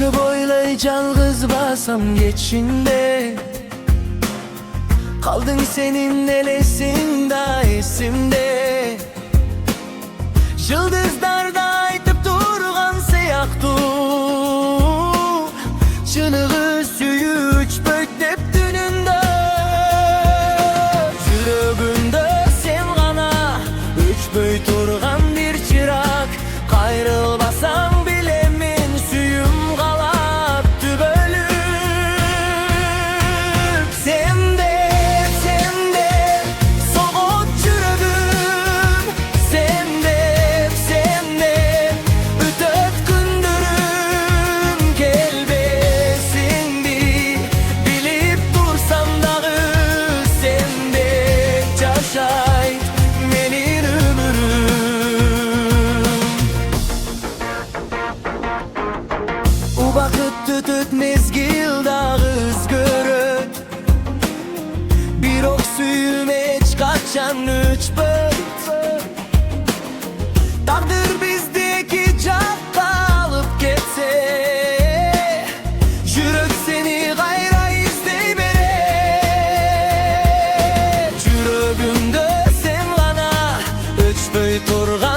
Koşu boylay жалғыз basam geçinde, kaldın senin elesimda esimde. Yıldızlarda aytıp durgan seyaqtu, çınığı süyüç böktep dününde. Yürөгүндө sen gana üç böy turgan bir çırak. Kayrılmasam bile men süyüm kalap tübölüp. Sende soğut yürөгүm, sende ötöp gündürüm. Kelbesindi bilip dursam dağı, sende yaşayt menin ömürüm. U bakıt tütüt mezgil dağız görüp, bir ok suyum hiç kaçan üç böt. Takdir bizdeki jakka alıp ketse, yürek seni gayra izley bere. Yürөгүмдө sen gana üç böy turgan